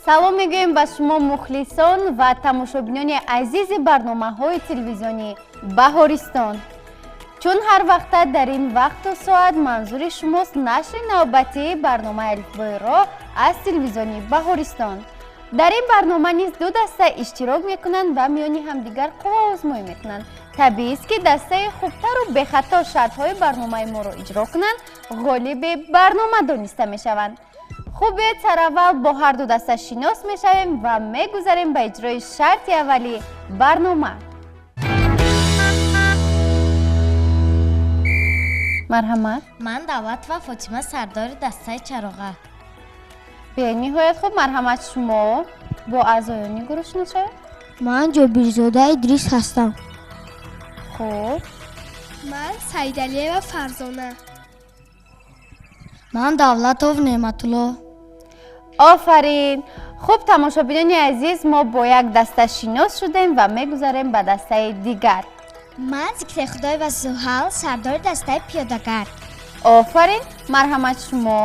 салом мегӯем ба шумо мухлисон ва тамошобинони азизи барномаҳои телевизионӣ Баҳористон. Чун ҳар вақта дар ин вақту соат манзури шумост нашри навбатии барномаи Алифбои Роҳ аз телевизиони Баҳористон. дар ин барнома низ ду даста иштирок мекунанд ва миёни ҳамдигар қувваозмоӣ мекунанд. Табиист ки дастаи хубтару бехато шартҳои барномаи моро иҷро кунанд, ғолиби барнома дониста мешаванд. хуб биёед сараввал бо ҳар ду даста шинос мешавем ва мегузарем ба иҷрои шарти аввали барнома. марҳамат. Ман Давлат ва Фотима сардори дастаи чароғак. бениҳоят хуб, марҳамат. шумо бо аъзоёни гурӯҳ шиносшавед? Ман Ҷобирзода Идрис ҳастам. хуб. Ман Саидалиева Фарзона. Ман Давлатов Неъматулло. офарин. хуб, тамошобинони азиз, мо бо як даста шинос шудем ва мегузарем ба дастаи дигар. Ман Зикрихудой ва Зуҳал сардори дастаи пиёдагард. офарин. марҳамат. шумо?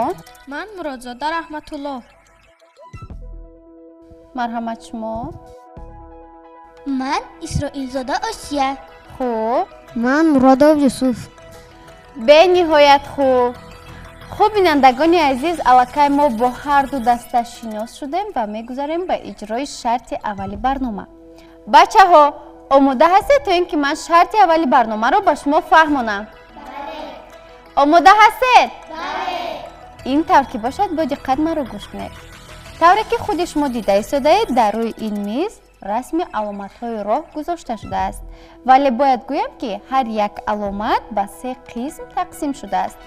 Ман Муродзода Раҳматулло. марҳамат. шумо? Ман Исроилзода Осия. хуб. Ман Муродов Юсуф. бениҳоят хуб. хуб, бинандагони азиз, аллакай мо бо ҳар ду даста шинос шудем ва мегузарем ба иҷрои шарти аввали барнома. бачаҳо, омода ҳастед то ин ки ман шарти аввали барномаро ба шумо фаҳмонам? бале. омода ҳастед? бале. ин тавр ки бошад, бо диққат маро гӯш кунед. тавре ки худи шумо дида истодаед, дар рӯи ин миз расми аломатҳои роҳ гузошта шудааст, вале бояд гӯям ки ҳар як аломат ба 3 қисм тақсим шудааст.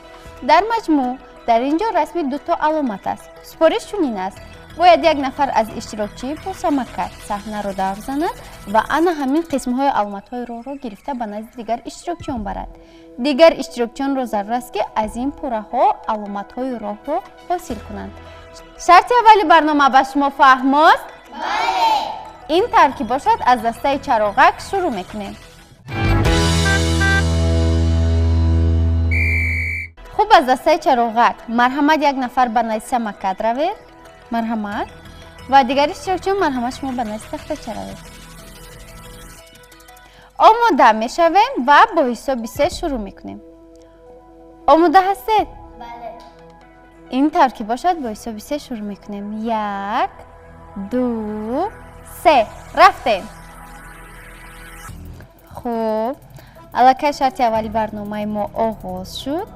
дар маҷмӯъ дар ин ҷо расми 2 аломат аст. супориш чунин аст: бояд як нафар аз иштирокчии босамака саҳнаро давр занад ва ана ҳамин қисмҳои аломатҳои роҳро гирифта ба назди дигар иштирокчиён барад. дигар иштирокчиёнро зарур аст ки аз ин пурраҳо аломатҳои роҳро ҳосил кунанд. шарти аввали барнома ба шумо фаҳмост? бале. ин тавр ки бошад, аз дастаи чароғак шурӯъ мекунем. хуб, аз дастаи чароғак марҳамат, як нафар ба назди самакат равед. марҳамат. ва дигар иштирокчиён, марҳамат, шумо ба назди тахтача равед. омода мешавем ва бо ҳисоби 3 шурӯъ мекунем. омода ҳастед? бале. ин тавр ки бошад, бо ҳисоби 3 шурӯъ мекунем. 1 2 3 рафтем. хуб, аллакай шарти аввали барномаи мо оғоз шуд.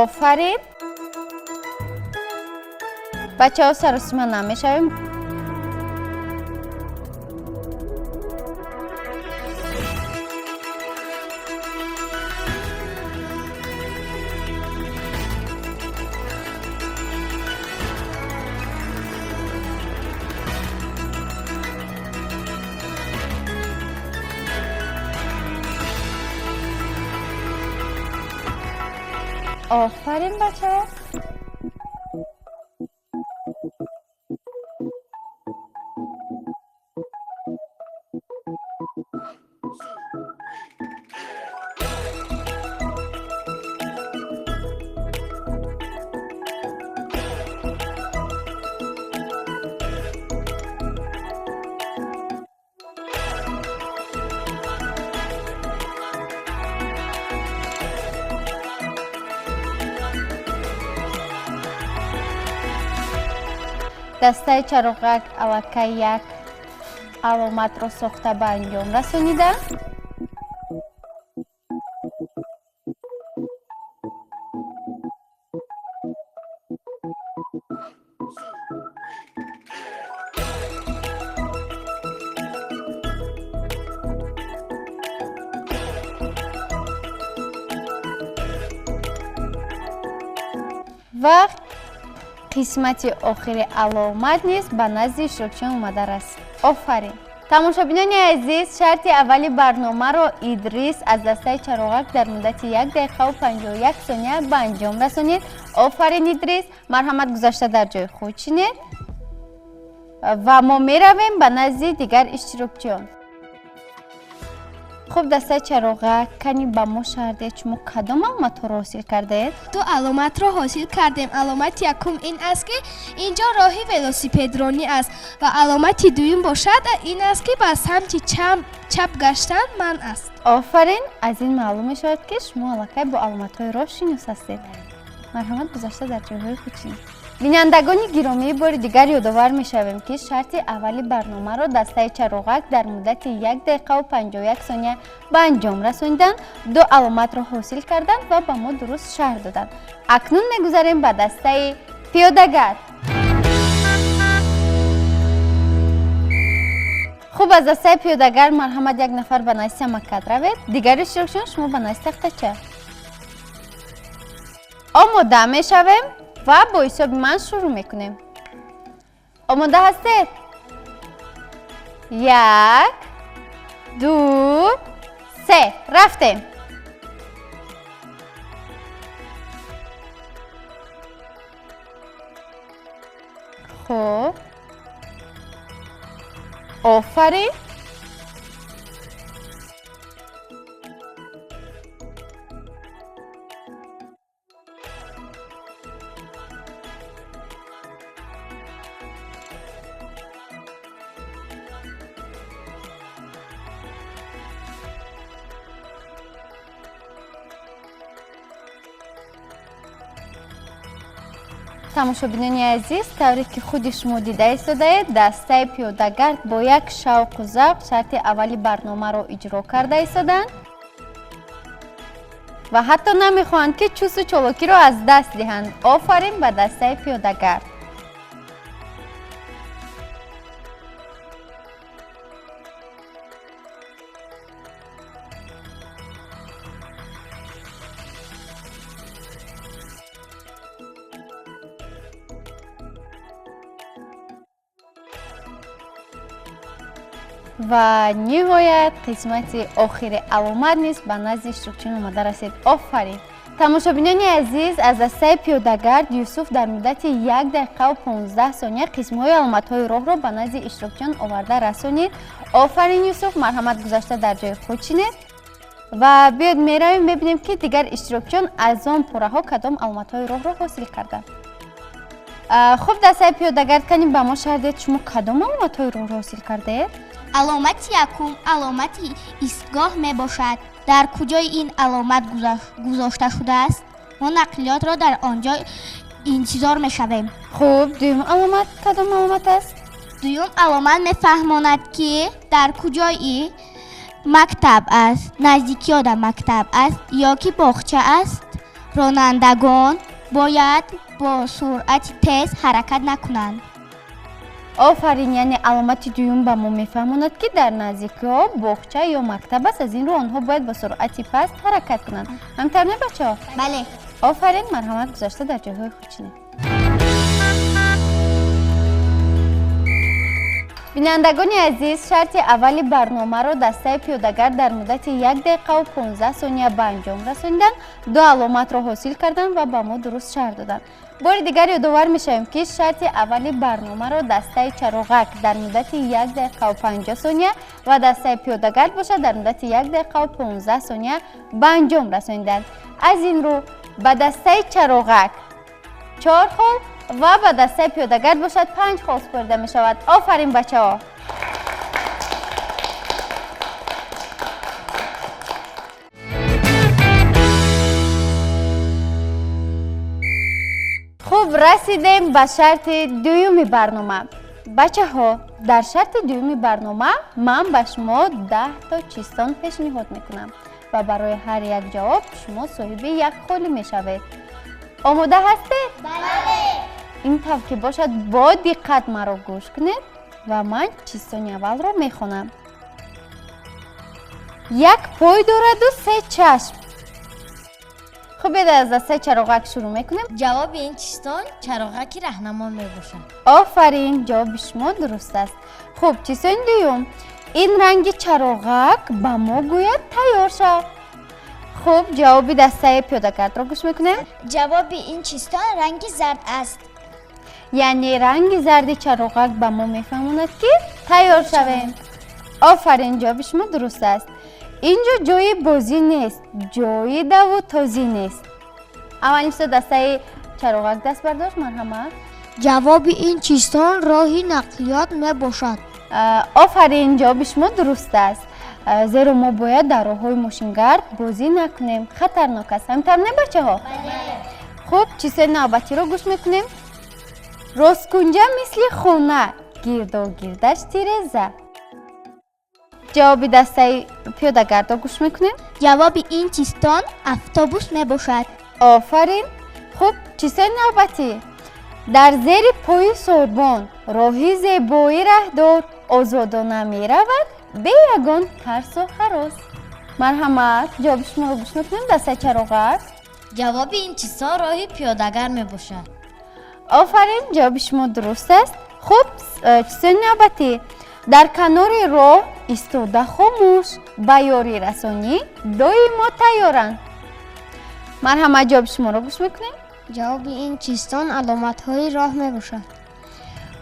офарин. бачаҳо, саросима намешавем. офарин бачаҳо. дастаи чароғак аллакай як аломатро сохта ба анҷом расонида. ва қисмати охири аломат низ ба назди иштирокчиён омада раст. офарин. тамошобинони азиз, шарти аввали барномаро Идрис аз дастаи чароғак дар муддати 1 дақиқаву 51 сония ба анҷом расонид. офарин Идрис, марҳамат, гузашта дар ҷои худ шинед ва мо меравем ба назди дигар иштирокчиён. خب دسته چراغک کنی با ما شرده شما کدام علامت ها را حاصل کرده؟ دو علامت را حاصل کردیم. علامت یکم این است که اینجا راهی ولوسیپدرانی است و علامت دوم باشد این است که به سمت چپ گشتن من است. آفرین، از این معلوم شد که شما علاقه با علامت های راه شناس هستید. مرحمت گذاشته در جاهای خودشید. بینندگان گرامی، بار دیگر یادآور می‌شویم که شرط اولی برنامه را دسته چراغک در مدت 1 دقیقه و 51 ثانیه به انجام رساندن، دو علامت را حاصل کردند و به ما درست شرح دادند. اکنون می‌گذاریم به دسته پیاده‌گرد. خوب، از دسته پیاده‌گرد مرحمت یک نفر به نایست مکد روید. دیگر اشتراکشان شما به نایست تختچه. آماده می‌شویم و با حساب من شروع میکنیم. آماده هستید؟ 1 2 3 رفتیم. خب آفرین. تماشابینان عزیز، طوری که خود شما دیده ایستادید، دسته پیاده‌گرد با یک شوق و ذوق شرط اولی برنامه را اجرا کرده ایستادند و حتی نمیخواهند که چوس و چالاکی را از دست دهند. آفرین به دسته پیاده‌گرد. و نهایت قسمت آخر علامت نیست به نزد اشتراکچیان آمده رسید. آفرین. تماشابینان عزیز، از دسته پیاده‌گرد یوسف در مدت 1 دقیقه و 15 ثانیه قسم‌های علامت‌های راه را به نزد اشتراکچیان آورده رسانید. آفرین یوسف، مرحمت گذاشته در جای خود شینید و بیاید میرویم ببینیم که دیگر اشتراکچیان از آن پره‌ها کدام علامت‌های راه را حاصل کردند. خب دسته پیاده‌گرد کنیم به ما شرح دهید شما کدام علامت‌های راه را حاصل کردید؟ علامت یکم علامت ایستگاه می باشد. در کجای این علامت گذاشته شده است؟ ما نقلیات را در آنجا انتظار می شویم. خوب، دوم علامت کدام علامت است؟ دوم علامت می فهماند که در کجای مکتب است، نزدیکی در مکتب است یا که باغچه است. رانندگان باید با سرعت تیز حرکت نکنند. آفرین، یعنی علامت دوم به ما میفهماند که در نزدیکی ها باغچه یا مکتب است. از این رو آنها باید با سرعت پست حرکت کنند. همینطور نه بچه‌ها؟ بله. آفرین، مرحمت گذاشته در جاهای خود شینید. بینندگان عزیز، شرط اولی برنامه را دسته پیاده‌گرد در مدت 1 دقیقه و 15 ثانیه به انجام رساندند، دو علامت را حاصل کردند و به ما درست شرح دادند. بار دیگر یادآور می‌شویم که شرط اولی برنامه را دسته چراغک در مدت 1 دقیقه و 50 ثانیه و دسته پیاده‌گرد باشد در مدت 1 دقیقه و 15 ثانیه به انجام رساندند. از این رو به دسته چراغک 4 خال و به دسته پیاده‌گرد باشد 5 خال سپرده می شود. آفرین بچه‌ها. خوب، رسیدیم به شرط دوم برنامه. بچه‌ها، در شرط دوم برنامه من به شما 10 تا چیستان پیشنهاد میکنم و برای هر یک جواب شما صاحب یک خالی میشوید. آماده هستید؟ بله. این طور که باشد با دقت مرا گوش کنید و من چیستان اول را میخوانم. 1 پای دارد و 3 چشم. خب از دسته چراغک شروع میکنیم. جواب این چیستان چراغکی راهنما میباشد. آفرین، جواب شما درست است. خب چیستان دوم، این رنگ چراغک به ما گوید تیار شد. خب جواب دسته پیاده‌گرد را گوش میکنیم. جواب این چیستان رنگ زرد است. یعنی رنگ زرد چراغک به ما میفهماند که تیار شویم. آفرین، جواب شما درست است. اینجا جای بازی نیست، جای دوتازی نیست. اولین سه دسته چراغک دست برداشت. مرحمت. جواب این چیستان راهی نقلیات می باشد. آفرین، جواب شما درست است. زیرا ما باید در راه‌های ماشینگرد بازی نکنیم، خطرناک است. همینطور نه بچه ها؟ خب چیزهای نوبتی رو گوش میکنیم. راسکنجه مثل خونه، گرد گردش تیرزه. جواب دسته پیاده‌گردا گوش میکنیم. جواب این چیستان اتوبوس می باشد. آفرین. خب چیزهای نوبتی. در زیر پای سوربان راهی زیبایی رهدار آزادانه می رود به یگان ترس و هراس. مرحمت. جواب شما رو گوش میکنیم. دسته چراغک. جواب این چیزها راهی پیاده‌گر می باشد. آفرین، جواب شما درست است. خب چیزهای نوبتی. در کنار راه ایستاده خاموش به یاری رسانی دائما تیارند. مرحمت. جواب شما رو گوش میکنیم. جواب این چیستان علامت های راه می باشد.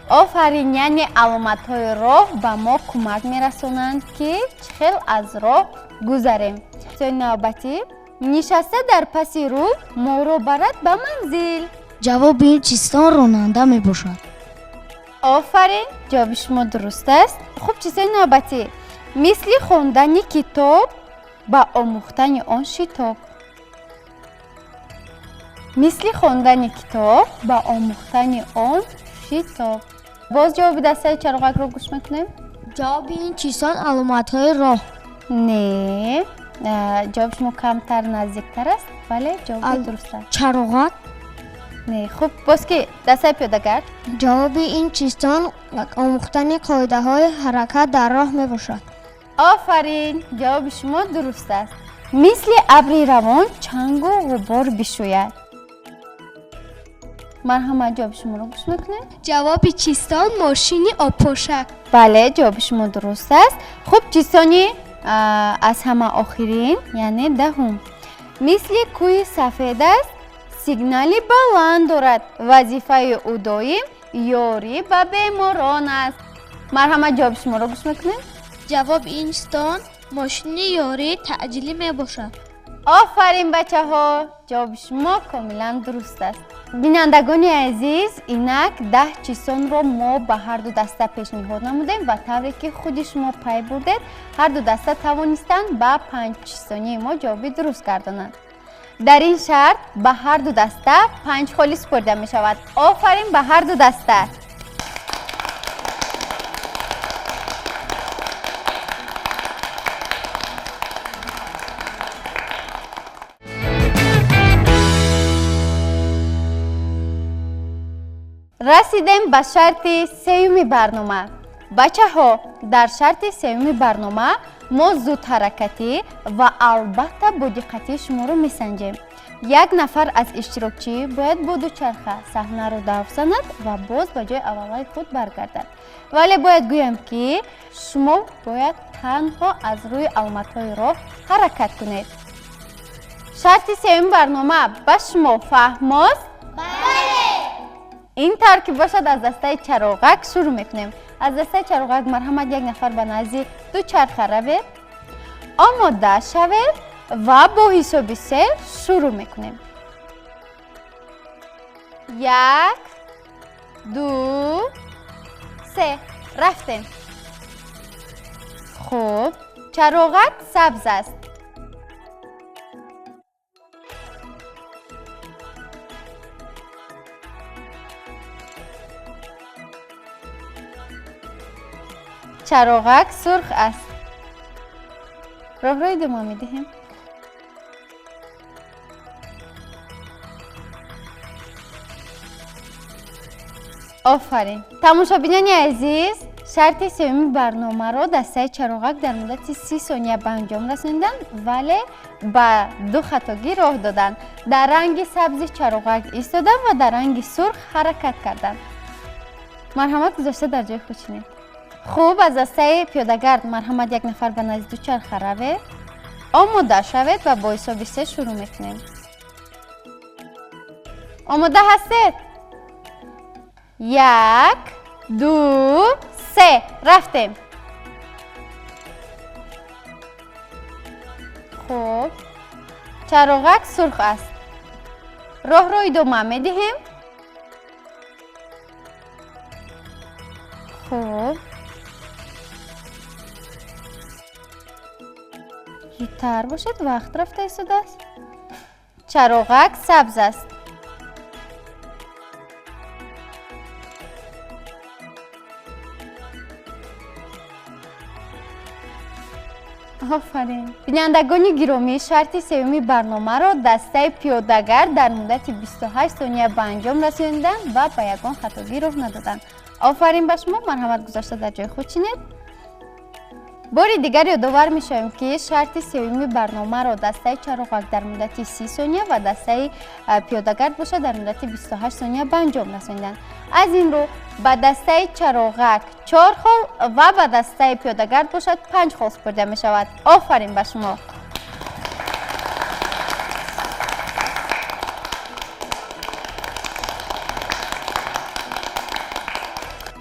آفرین، یعنی علامت های راه به ما کمک میرسونند که چخیل از راه گذریم. چیزهای نوبتی. نشسته در پس رو ما رو برد به منزل. جواب این چیستان راننده می باشد. آفرین، جواب شما درست است. خب چیزهای نوبتی. مثل خواندن کتاب با آموختن آن شتاب. مثل خواندن کتاب با آموختن آن شتاب. باز جواب دسته چراغک رو گوش میکنیم. جواب این چیستان علامت های راه. نه، جواب شما کمتر نزدیکتر است. بله، جواب درست است. چراغک. نه. خب باز که دسته پیاده‌گرد. جواب این چیستان آموختن قاعده های حرکت در راه می باشد. آفرین، جواب شما درست است. مثل ابری روان چنگ و غبار بشوید. مرحمت. جواب شما رو گوش میکنیم. جواب چیستان ماشینی آپوشک. بله، جواب شما درست است. خب چیستانی از همه آخرین یعنی دهم. مثل کوه سفید است، سیگنالی بلند دارد، وظیفه او دایم یاری به بیماران است. مرحمت. جواب شما رو گوش میکنیم. جواب این چیستان ماشینی یاری تعجیلی می باشد. آفرین بچه ها، جواب شما کاملا درست است. بینندگان عزیز، اینک 10 چیستان رو ما به هر دو دسته پیشنهاد نمودیم و طوری که خود شما پی بردید هر دو دسته توانستند به 5 چیستانی ما جواب درست گردانند. در این شرط به هر دو دسته 5 خالی سپرده می شود. آفرین به هر دو دسته. رسیدیم به شرط سوم برنامه. بچه ها، در شرط سوم برنامه ما زود حرکتی و البته با دقتی شما رو میسنجیم. یک نفر از اشتراکچی باید با دوچرخه صحنه رو دور زند و باز به جای اولای خود برگردد. ولی باید گویم که شما باید تنها از روی علامت‌های راه حرکت کنید. شرط سوم برنامه به شما فهم است؟ این ترکیب باشد. از دسته چراغک شروع میکنیم. از دسته چراغک مرحمت. یک نفر به نزد دوچرخه روید، آماده شوید و با حساب 3 شروع میکنیم. 1 2 3 رفتیم. خب چراغک سبز است. چراغک سرخ است. راه روی ادامه میدهیم. آفرین. تماشابینان عزیز، شرط سوم برنامه را دسته چراغک در مدت 30 ثانیه به انجام رساندند ولی به 2 خطاگی راه دادند. در رنگ سبز چراغک ایستادند و در رنگ سرخ حرکت کردند. مرحمت. گذاشته در جای خود چینید. خوب، از دسته پیاده‌گرد مرحمت. یک نفر به نزد دوچرخه روید، آماده شوید و با حساب 3 شروع میکنیم. آماده هستید؟ 1 2 3 رفتیم. خب چراغک سرخ است. راه رو ادامه میدهیم. خب زودتر باشد، وقت رفته ایستاده است. چراغک سبز است. آفرین. بینندگان گرامی، شرط سومی برنامه را دسته پیاده‌گرد در مدت 28 ثانیه به انجام رساندند و به یگان خطاگیر راه ندادند. آفرین به شما، مرحمت گذاشته در جای خود چینید. باری دیگر یادآور می‌شویم که شرط سومی برنامه را دسته چراغک در مدت 30 ثانیه و دسته پیاده‌گرد باشد در مدت 28 ثانیه به انجام رساندند. از این رو به دسته چراغک 4 خال و به دسته پیاده‌گرد باشد 5 خال سپرده می شود. آفرین به شما.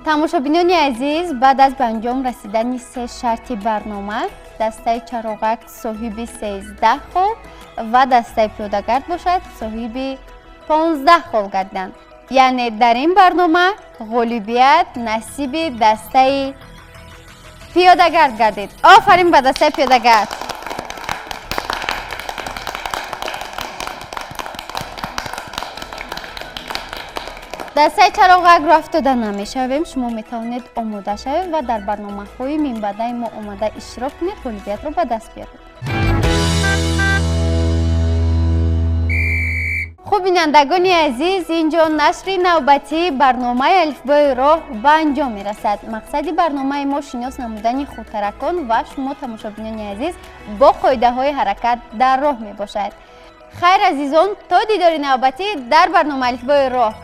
تماشابینان عزیز، بعد از به انجام رسیدن 3 شرط برنامه، دسته چراغک صاحب 13 خال و دسته پیاده‌گرد باشد صاحب 15 خال گردند. یعنی در این برنامه غالبیت نصیب دسته پیاده‌گرد گردید. آفرین به دسته پیاده‌گرد. دسته چراغک را افتاده نمی‌شویم. شما میتوانید آماده شوید و در برنامه‌های من بعده ما آماده اشتراک کنید، غالبیت را به دست بیارید. خوب بینندگان عزیز، اینجا نشر نوبتی برنامه الفبای راه به انجام می رسد. مقصد برنامه ما شناس نمودن خودترکان و شما تماشابینان عزیز با قاعده های حرکت در راه می باشد. خیر عزیزان، تا دیدار نوبتی در برنامه الفبای راه.